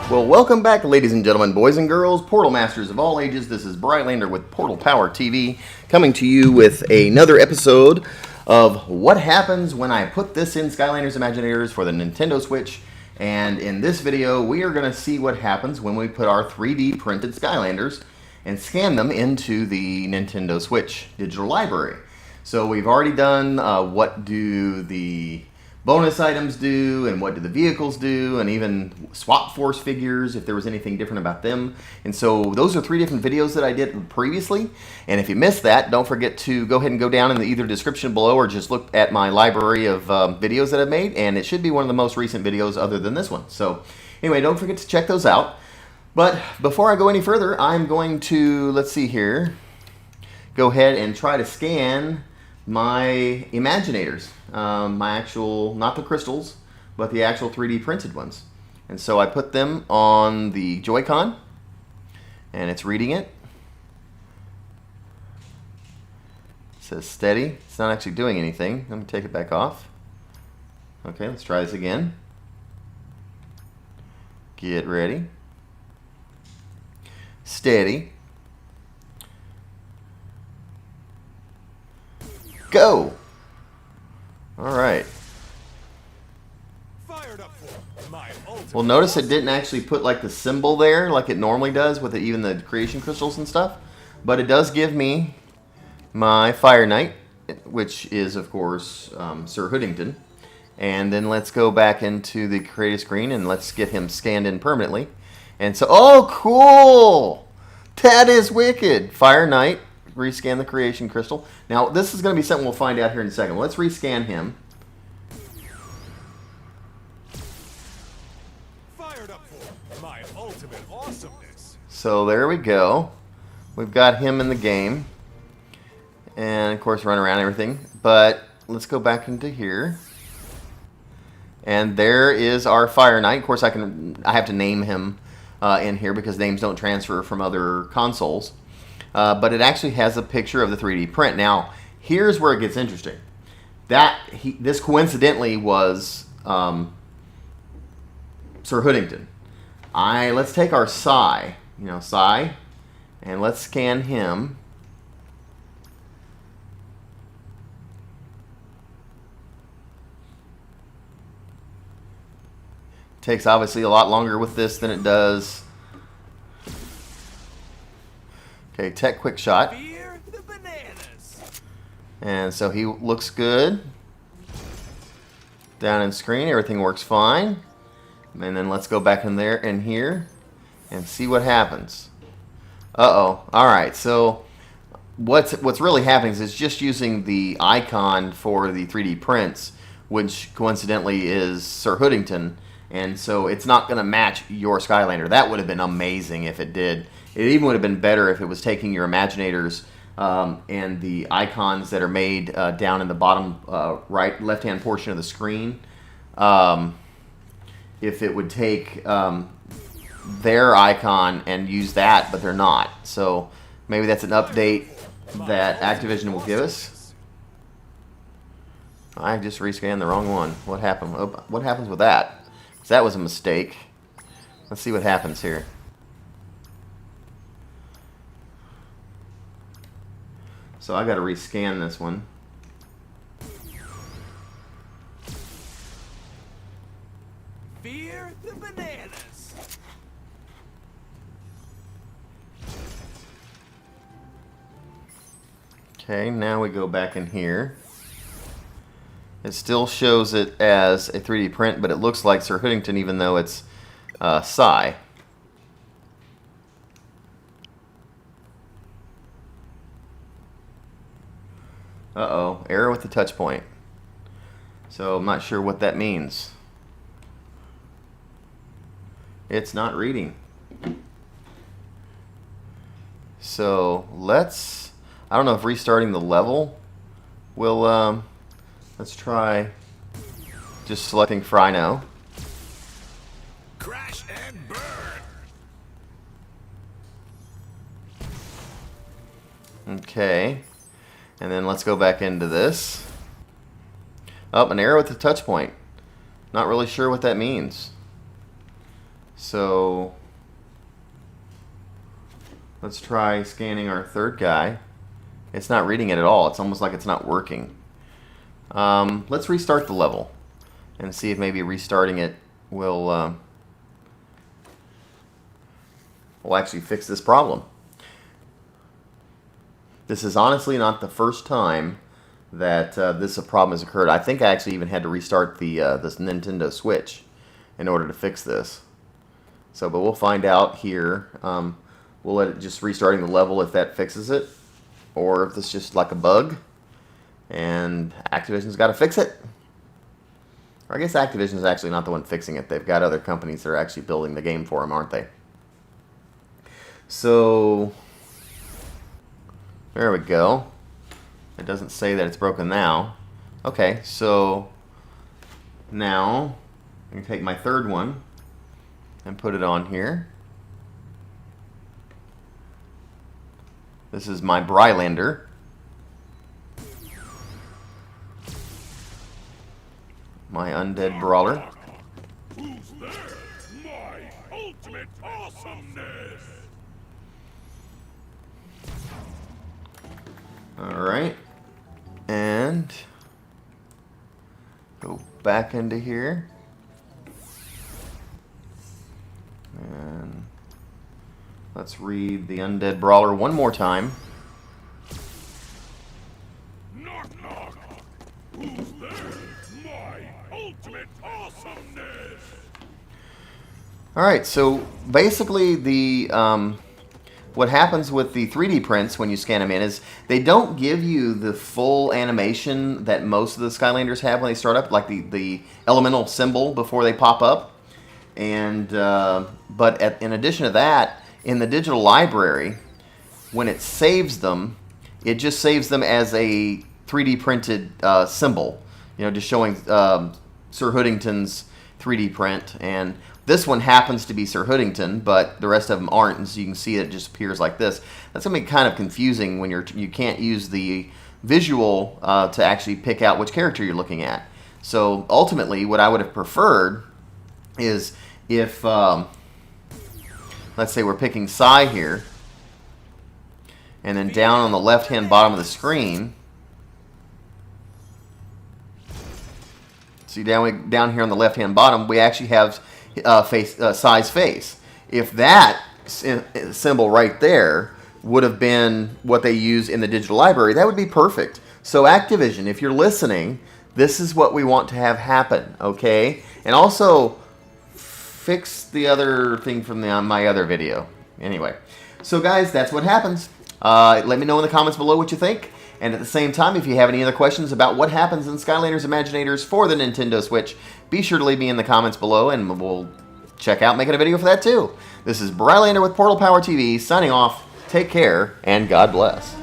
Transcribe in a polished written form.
Well, welcome back, ladies and gentlemen, boys and girls, Portal Masters of all ages. This is Brylander with Portal Power TV, coming to you with another episode of what happens when I put this in Skylanders Imaginators for the Nintendo Switch. And in this video, we are going to see what happens when we put our 3D printed Skylanders and scan them into the Nintendo Switch digital library. So we've already done what do the bonus items do, and what do the vehicles do, and even Swap Force figures, if there was anything different about them. And so those are 3 different videos that I did previously. And if you missed that, don't forget to go ahead and go down in the either description below or just look at my library of videos that I've made, and it should be one of the most recent videos other than this one. So anyway, don't forget to check those out. But before I go any further, I'm going to, let's see here, go ahead and try to scan my Imaginators, my actual, not the crystals, but the actual 3D printed ones. And so I put them on the Joy-Con, and it's reading it. It says steady. It's not actually doing anything. Let me take it back off. Okay, let's try this again. Get ready. Steady. Go! Alright. Well, notice it didn't actually put like the symbol there like it normally does with even the creation crystals and stuff. But it does give me my Fire Knight, which is, of course, Sir Hoodington. And then let's go back into the creative screen and let's get him scanned in permanently. And so, oh, cool! That is wicked! Fire Knight. Rescan the creation crystal. Now, this is going to be something we'll find out here in a second. Let's rescan him. Fired up for my ultimate awesomeness. So there we go. We've got him in the game. And, of course, run around everything. But let's go back into here. And there is our Fire Knight. Of course, I have to name him in here because names don't transfer from other consoles. But it actually has a picture of the 3D print. Now, here's where it gets interesting. This coincidentally was Sir Hoodington. Let's take our Psy, and let's scan him. Takes obviously a lot longer with this than it does. Okay, Tech Quick Shot. And so he looks good. Down in screen, everything works fine. And then let's go back in there and here and see what happens. Uh-oh. Alright, so what's really happening is it's just using the icon for the 3D prints, which coincidentally is Sir Hoodington. And so it's not going to match your Skylander. That would have been amazing if it did. It even would have been better if it was taking your Imaginators and the icons that are made down in the bottom left-hand portion of the screen. If it would take their icon and use that, but they're not. So maybe that's an update that Activision will give us. I just rescanned the wrong one. What happened? What happens with that? 'Cause that was a mistake. Let's see what happens here. So I got to rescan this one. Fear the bananas. Okay, now we go back in here. It still shows it as a 3D print, but it looks like Sir Hoodington even though it's Psy. Uh-oh, error with the touch point. So I'm not sure what that means. It's not reading. So let's, I don't know if restarting the level will, let's try just selecting Frino. Crash and burn. Okay. And then let's go back into this. Oh, an arrow with the touch point. Not really sure what that means. So let's try scanning our third guy. It's not reading it at all. It's almost like it's not working. Let's restart the level and see if maybe restarting it will actually fix this problem. This is honestly not the first time that this problem has occurred. I think I actually even had to restart the this Nintendo Switch in order to fix this. So, but we'll find out here. We'll let it just restarting the level if that fixes it, or if it's just like a bug and Activision's got to fix it. Or I guess Activision's actually not the one fixing it. They've got other companies that are actually building the game for them, aren't they? So there we go. It doesn't say that it's broken now. Okay, so now I'm going to take my third one and put it on here. This is my Skylander. My Undead Brawler. Who's there? My ultimate awesomeness! Alright. And go back into here. And let's read the Undead Brawler one more time. Knock knock! Who's there? My ultimate awesomeness! Alright, so basically the what happens with the 3D prints when you scan them in is they don't give you the full animation that most of the Skylanders have when they start up, like the elemental symbol before they pop up. And but in addition to that, in the digital library, when it saves them, it just saves them as a 3D printed symbol. You know, just showing Sir Hoodington's 3D print. And this one happens to be Sir Hoodington, but the rest of them aren't, and so you can see it just appears like this. That's going to be kind of confusing when you can't use the visual to actually pick out which character you're looking at. So ultimately, what I would have preferred is if, let's say we're picking Psy here, and then down on the left-hand bottom of the screen, see down here on the left-hand bottom, we actually have Psy's face. If that symbol right there would have been what they use in the digital library, that would be perfect. So Activision, if you're listening, this is what we want to have happen, okay? And also fix the other thing from my other video. Anyway, so guys, that's what happens. Let me know in the comments below what you think. And at the same time, if you have any other questions about what happens in Skylanders Imaginators for the Nintendo Switch, be sure to leave me in the comments below, and we'll check out making a video for that too. This is Skylanders with Portal Power TV, signing off. Take care, and God bless.